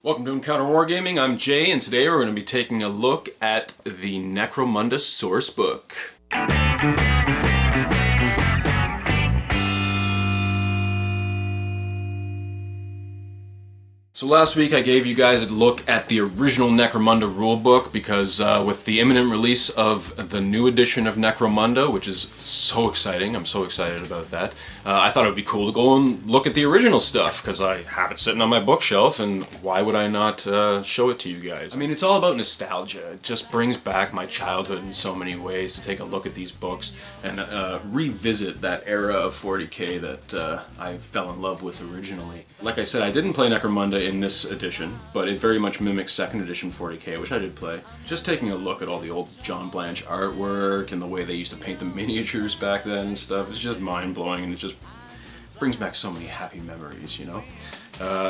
Welcome to Encounter Wargaming, I'm Jay, and today we're going to be taking a look at the Necromunda Sourcebook. So last week I gave you guys a look at the original Necromunda Rulebook because with the imminent release of the new edition of Necromunda, which is so exciting, I'm so excited about that, I thought it would be cool to go and look at the original stuff because I have it sitting on my bookshelf, and why would I not show it to you guys? I mean, it's all about nostalgia. It just brings back my childhood in so many ways to take a look at these books and revisit that era of 40k that I fell in love with originally. Like I said, I didn't play Necromunda in this edition, but it very much mimics 2nd edition 40k, which I did play. Just taking a look at all the old John Blanche artwork and the way they used to paint the miniatures back then and stuff, it's just mind-blowing, and it just brings back so many happy memories, you know?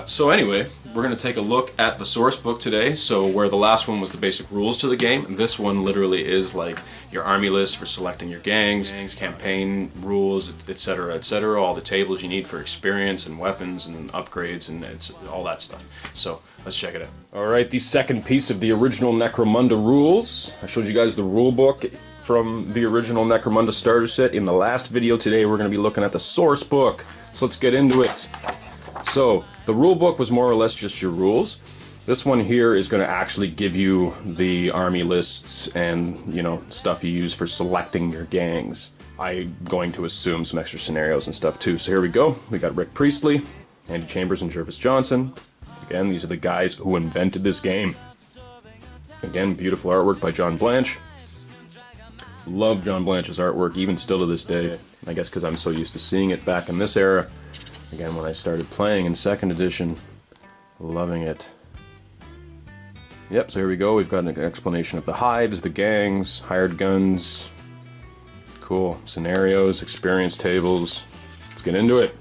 So anyway, we're going to take a look at the source book today. So where the last one was the basic rules to the game, this one literally is like your army list for selecting your gangs, campaign rules, etc., etc., all the tables you need for experience and weapons and upgrades and it's all that stuff. So let's check it out. Alright, the second piece of the original Necromunda rules. I showed you guys the rule book from the original Necromunda starter set. In the last video today, we're going to be looking at the source book. So let's get into it. So, the rule book was more or less just your rules. This one here is going to actually give you the army lists and, you know, stuff you use for selecting your gangs. I'm going to assume some extra scenarios and stuff too. So here we go. We got Rick Priestley, Andy Chambers, and Jervis Johnson. Again, these are the guys who invented this game. Again, beautiful artwork by John Blanche. Love John Blanche's artwork, even still to this day. I guess because I'm so used to seeing it back in this era. Again, when I started playing in 2nd edition, loving it. Yep, so here we go. We've got an explanation of the hives, the gangs, hired guns. Cool. Scenarios, experience tables. Let's get into it.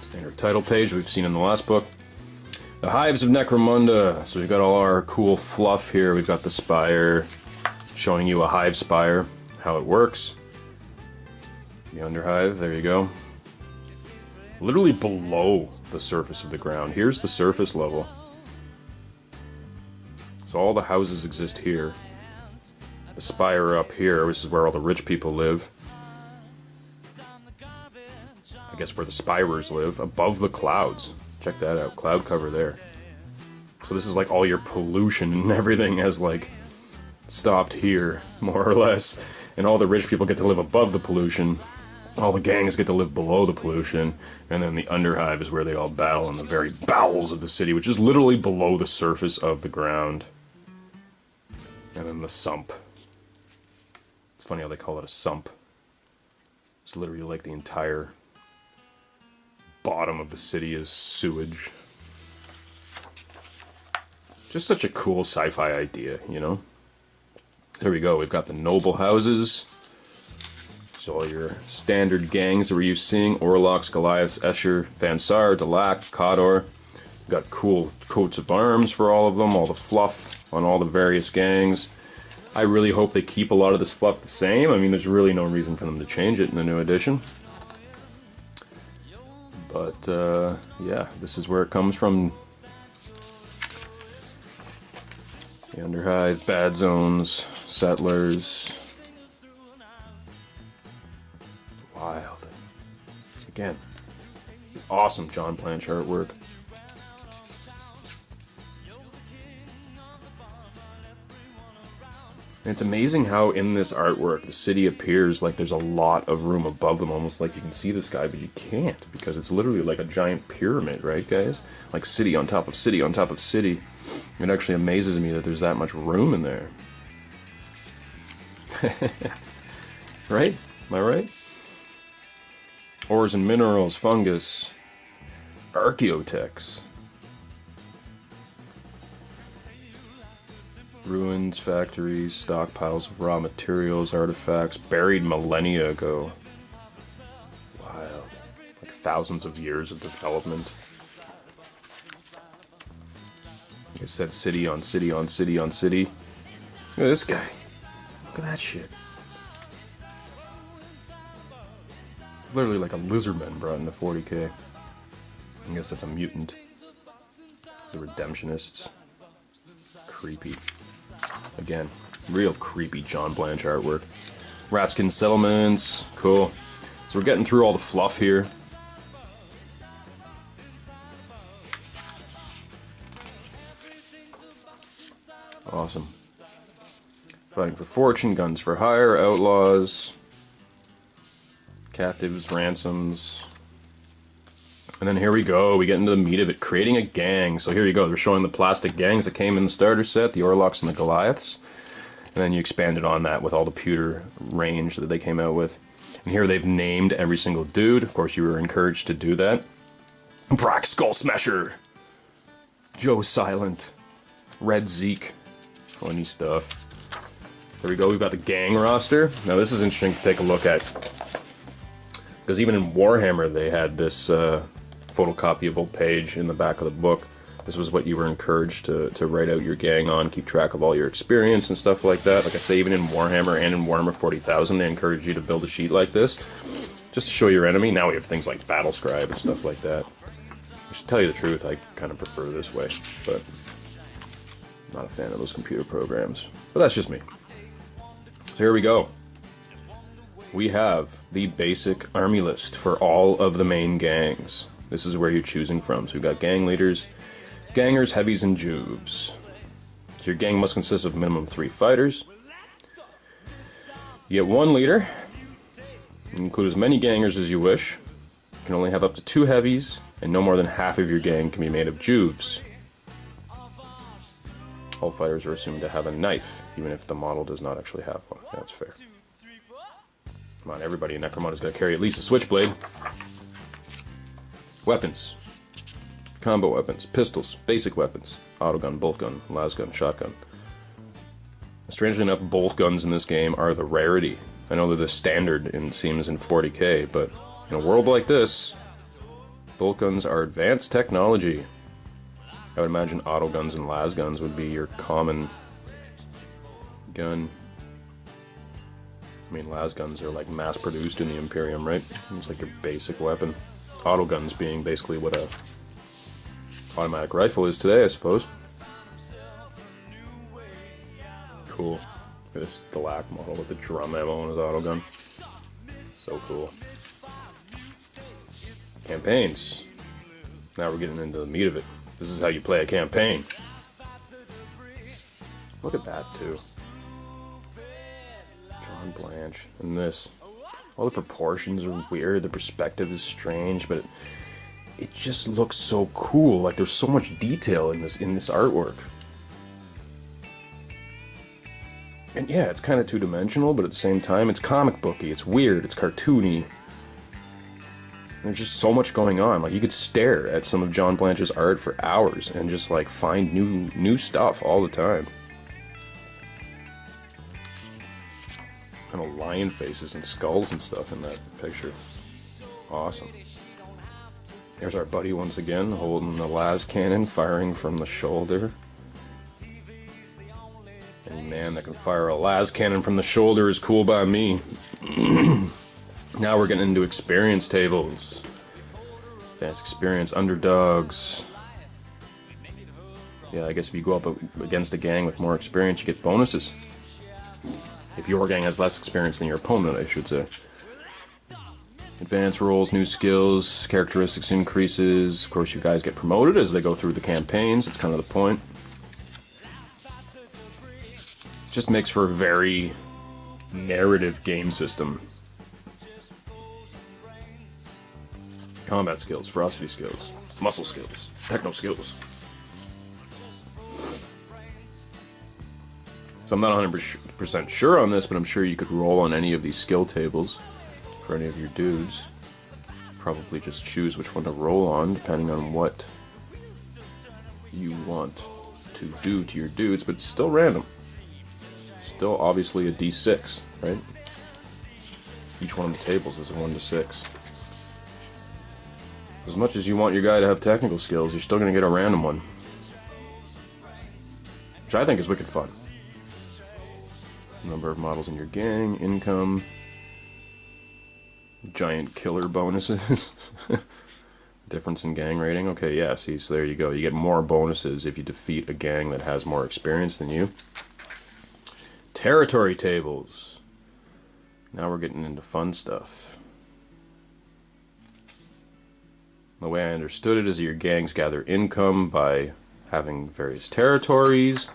Standard title page we've seen in the last book. The Hives of Necromunda. So we've got all our cool fluff here. We've got the spire, showing you a hive spire, how it works. The underhive, there you go. Literally below the surface of the ground. Here's the surface level. So all the houses exist here. The spire up here, which is where all the rich people live. I guess where the spirers live, above the clouds. Check that out, cloud cover there. So this is like all your pollution and everything has like stopped here, more or less. And all the rich people get to live above the pollution. All the gangs get to live below the pollution, and then the underhive is where they all battle in the very bowels of the city, which is literally below the surface of the ground. And then the sump. It's funny how they call it a sump. It's literally like the entire bottom of the city is sewage. Just such a cool sci-fi idea, you know? There we go, we've got the noble houses. So all your standard gangs that we're used to seeing, Orlocks, Goliaths, Escher, Fansar, Delac, Khador. Got cool coats of arms for all of them, all the fluff on all the various gangs. I really hope they keep a lot of this fluff the same. I mean, there's really no reason for them to change it in the new edition. But, yeah, this is where it comes from. The Underhive, Bad Zones, Settlers. Wild. Again, awesome John Blanche artwork. And it's amazing how in this artwork the city appears like there's a lot of room above them, almost like you can see the sky, but you can't, because it's literally like a giant pyramid, right guys? Like city on top of city on top of city. It actually amazes me that there's that much room in there. Right? Am I right? Ores and minerals, fungus, archaeotechs, ruins, factories, stockpiles of raw materials, artifacts, buried millennia ago. Wild. Like thousands of years of development. Like I said, city on city on city on city. Look at this guy. Look at that shit. Literally like a lizard man brought into 40k. I guess that's a mutant. The redemptionists. Creepy. Again, real creepy John Blanche artwork. Ratskin settlements. Cool. So we're getting through all the fluff here. Awesome. Fighting for fortune, guns for hire, outlaws, captives, ransoms. And then here we go, we get into the meat of it, creating a gang. So here you go, they're showing the plastic gangs that came in the starter set, the Orlocks and the Goliaths. And then you expanded on that with all the pewter range that they came out with. And here they've named every single dude. Of course, you were encouraged to do that. Brack Skull Smasher, Joe Silent, Red Zeke, funny stuff. There we go, we've got the gang roster. Now this is interesting to take a look at, because even in Warhammer they had this photocopyable page in the back of the book. This was what you were encouraged to write out your gang on, keep track of all your experience and stuff like that. Like I say, even in Warhammer and in Warhammer 40,000, they encourage you to build a sheet like this, just to show your enemy. Now we have things like Battle Scribe and stuff like that. I should tell you the truth, I kind of prefer this way, but I'm not a fan of those computer programs. But that's just me. So here we go. We have the basic army list for all of the main gangs. This is where you're choosing from. So we've got gang leaders, gangers, heavies, and juves. So your gang must consist of minimum 3 fighters. You get 1 leader. You can include as many gangers as you wish. You can only have up to 2 heavies, and no more than half of your gang can be made of juves. All fighters are assumed to have a knife, even if the model does not actually have one. Yeah, that's fair. Come on, everybody in Necromunda's got to carry at least a switchblade. Weapons. Combo weapons. Pistols. Basic weapons. Autogun, bolt gun, lasgun, shotgun. Strangely enough, bolt guns in this game are the rarity. I know they're the standard, it seems, in 40k, but in a world like this, bolt guns are advanced technology. I would imagine autoguns and lasguns would be your common gun. I mean, lasguns are like mass-produced in the Imperium, right? It's like your basic weapon. Autoguns being basically what a automatic rifle is today, I suppose. Cool. Look at this Galak model with the drum ammo on his autogun. So cool. Campaigns. Now we're getting into the meat of it. This is how you play a campaign. Look at that, too. John Blanche. And this. All the proportions are weird, the perspective is strange, but it just looks so cool. Like, there's so much detail in this artwork. And yeah, it's kind of two-dimensional, but at the same time, it's comic booky, it's weird, it's cartoony. There's just so much going on. Like, you could stare at some of John Blanche's art for hours and just like find new stuff all the time. Kind of lion faces and skulls and stuff in that picture. Awesome. There's our buddy once again, holding the las cannon, firing from the shoulder. Any man that can fire a las cannon from the shoulder is cool by me. Now we're getting into experience tables. Advanced experience, underdogs. Yeah, I guess if you go up against a gang with more experience, you get bonuses. If your gang has less experience than your opponent, I should say. Advanced roles, new skills, characteristics increases. Of course, you guys get promoted as they go through the campaigns. That's kind of the point. Just makes for a very narrative game system. Combat skills, ferocity skills, muscle skills, techno skills. So I'm not 100% sure on this, but I'm sure you could roll on any of these skill tables for any of your dudes. Probably just choose which one to roll on, depending on what you want to do to your dudes, but it's still random. Still obviously a D6, right? Each one of the tables is a 1 to 6. As much as you want your guy to have technical skills, you're still going to get a random one. Which I think is wicked fun. Number of models in your gang, income, giant killer bonuses. Difference in gang rating. Okay, yeah, see, so there you go. You get more bonuses if you defeat a gang that has more experience than you. Territory tables. Now we're getting into fun stuff. The way I understood it is your gangs gather income by having various territories.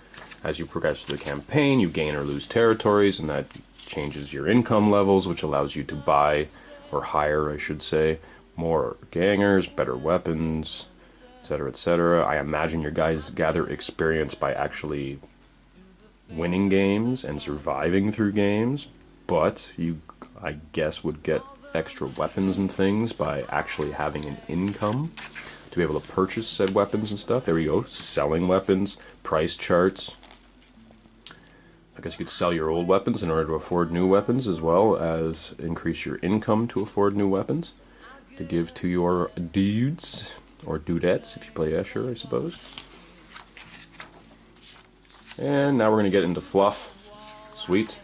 As you progress through the campaign, you gain or lose territories, and that changes your income levels, which allows you to buy, or hire, I should say, more gangers, better weapons, etc., etc. I imagine your guys gather experience by actually winning games and surviving through games, but you, I guess, would get extra weapons and things by actually having an income to be able to purchase said weapons and stuff. There we go, selling weapons, price charts. I guess you could sell your old weapons in order to afford new weapons, as well as increase your income to afford new weapons to give to your dudes, or dudettes if you play Escher, I suppose. And now we're going to get into fluff. Sweet.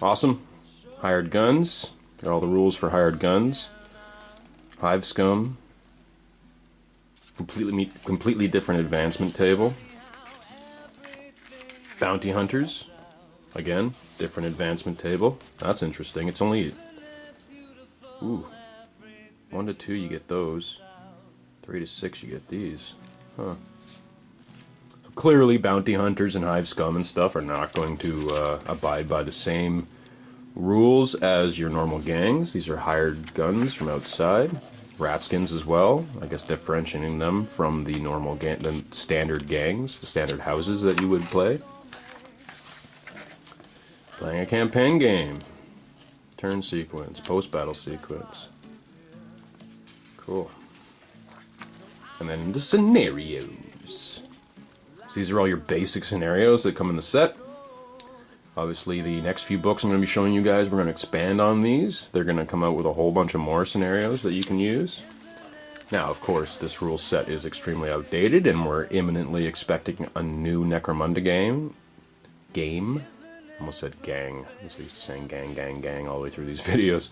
Awesome. Hired guns. Got all the rules for hired guns. Hive scum. Completely different advancement table. Bounty hunters. Again, different advancement table. That's interesting. It's only... Ooh. 1 to 2 you get those. 3 to 6 you get these. Huh. So clearly bounty hunters and hive scum and stuff are not going to abide by the same rules as your normal gangs. These are hired guns from outside. Ratskins as well, I guess differentiating them from the normal the standard gangs, the standard houses that you would play. Playing a campaign game. Turn sequence, post-battle sequence. Cool. And then into scenarios. So these are all your basic scenarios that come in the set. Obviously, the next few books I'm going to be showing you guys, we're going to expand on these. They're going to come out with a whole bunch of more scenarios that you can use. Now, of course, this rule set is extremely outdated, and we're imminently expecting a new Necromunda game. Almost said gang. I'm so used to saying gang all the way through these videos.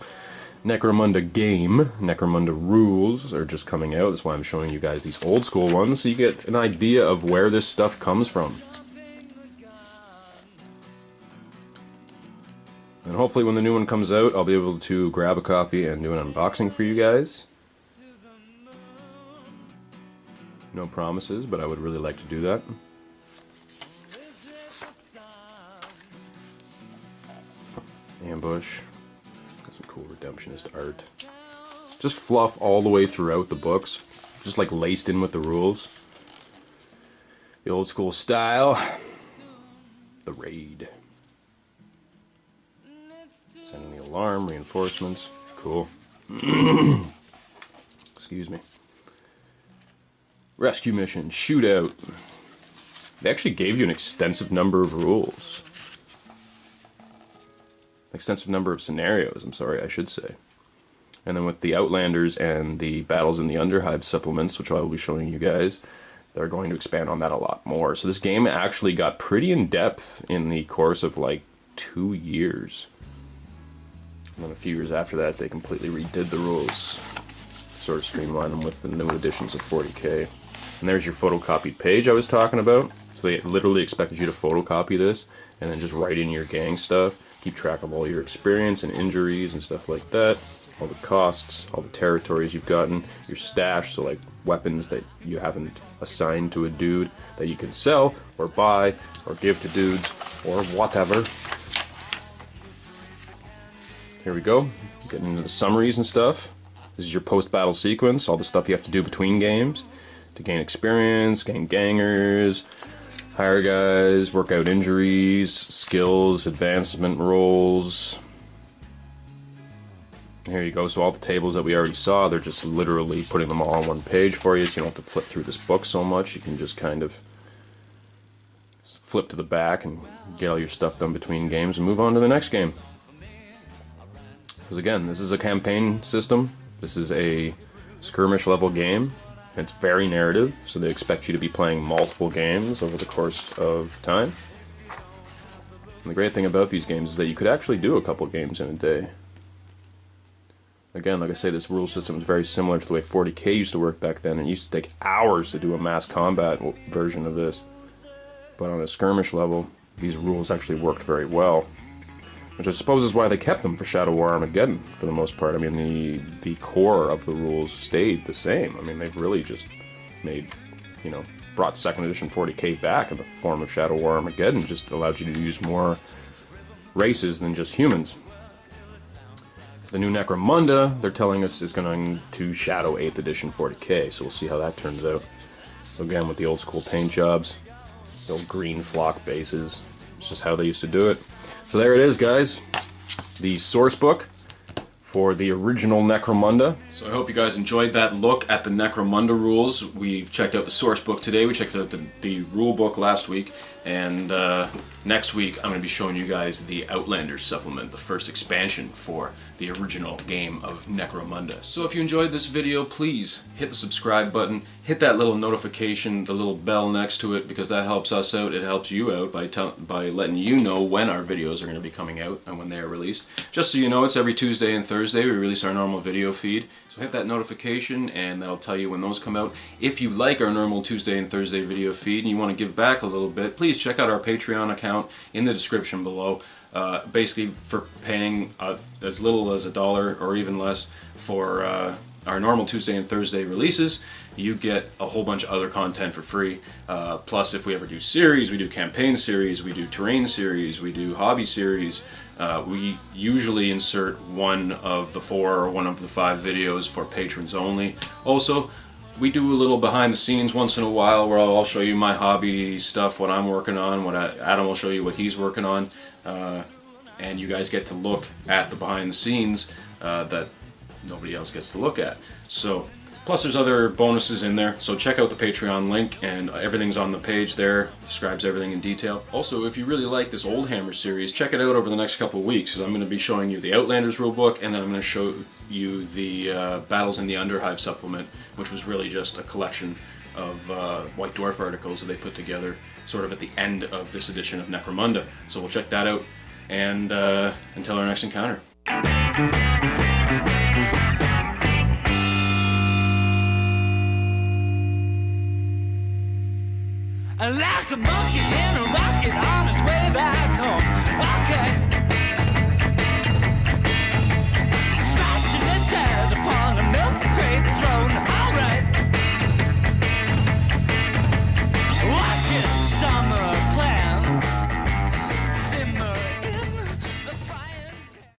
Necromunda game, Necromunda rules are just coming out. That's why I'm showing you guys these old school ones, so you get an idea of where this stuff comes from. And hopefully when the new one comes out, I'll be able to grab a copy and do an unboxing for you guys. No promises, but I would really like to do that. Ambush. Got some cool redemptionist art. Just fluff all the way throughout the books. Just like laced in with the rules. The old school style. The raid. Sending the alarm, reinforcements. Cool. Excuse me. Rescue mission, shootout. They actually gave you an extensive number of rules. Extensive number of scenarios, I'm sorry, I should say. And then with the Outlanders and the Battles in the Underhive supplements, which I will be showing you guys, they're going to expand on that a lot more. So this game actually got pretty in-depth in the course of like 2 years. And then a few years after that, they completely redid the rules. Sort of streamlined them with the new editions of 40k. And there's your photocopied page I was talking about. So they literally expected you to photocopy this and then just write in your gang stuff. Keep track of all your experience and injuries and stuff like that. All the costs, all the territories you've gotten, your stash, so like weapons that you haven't assigned to a dude that you can sell or buy or give to dudes or whatever. Here we go, getting into the summaries and stuff. This is your post-battle sequence, all the stuff you have to do between games to gain experience, gain gangers, hire guys, work out injuries, skills, advancement rolls. Here you go, so all the tables that we already saw, they're just literally putting them all on one page for you, so you don't have to flip through this book so much. You can just kind of flip to the back and get all your stuff done between games and move on to the next game. Because again, this is a campaign system, this is a skirmish level game. It's very narrative, so they expect you to be playing multiple games over the course of time. And the great thing about these games is that you could actually do a couple games in a day. Again, like I say, this rule system is very similar to the way 40k used to work back then. It used to take hours to do a mass combat version of this. But on a skirmish level, these rules actually worked very well. Which I suppose is why they kept them for Shadow War Armageddon, for the most part. I mean, the core of the rules stayed the same. I mean, they've really just made, you know, brought 2nd edition 40k back in the form of Shadow War Armageddon, just allowed you to use more races than just humans. The new Necromunda, they're telling us, is going to shadow 8th edition 40k, so we'll see how that turns out. So again, with the old school paint jobs, the old green flock bases, it's just how they used to do it. So there it is, guys, the source book for the original Necromunda. So I hope you guys enjoyed that look at the Necromunda rules. We've checked out the source book today, we checked out the rule book last week, and next week I'm going to be showing you guys the Outlanders supplement, the first expansion for the original game of Necromunda. So if you enjoyed this video, please hit the subscribe button, hit that little notification, the little bell next to it, because that helps us out, it helps you out by letting you know when our videos are going to be coming out and when they are released. Just so you know, it's every Tuesday and Thursday we release our normal video feed, so hit that notification and that'll tell you when those come out. If you like our normal Tuesday and Thursday video feed and you want to give back a little bit, please check out our Patreon account in the description below. Basically, for paying as little as $1 or even less for our normal Tuesday and Thursday releases, you get a whole bunch of other content for free. Plus, if we ever do series, we do campaign series, we do terrain series, we do hobby series. We usually insert one of the 4 or one of the 5 videos for patrons only. Also, we do a little behind the scenes once in a while where I'll show you my hobby stuff, what I'm working on, Adam will show you what he's working on, and you guys get to look at the behind the scenes that nobody else gets to look at. So, plus there's other bonuses in there, so check out the Patreon link, and everything's on the page there, describes everything in detail. Also, if you really like this Old Hammer series, check it out over the next couple of weeks, because I'm going to be showing you the Outlanders Rulebook, and then I'm going to show you the Battles in the Underhive supplement, which was really just a collection of White Dwarf articles that they put together sort of at the end of this edition of Necromunda. So we'll check that out, and until our next encounter. Like a monkey in a rocket on his way back home. Okay.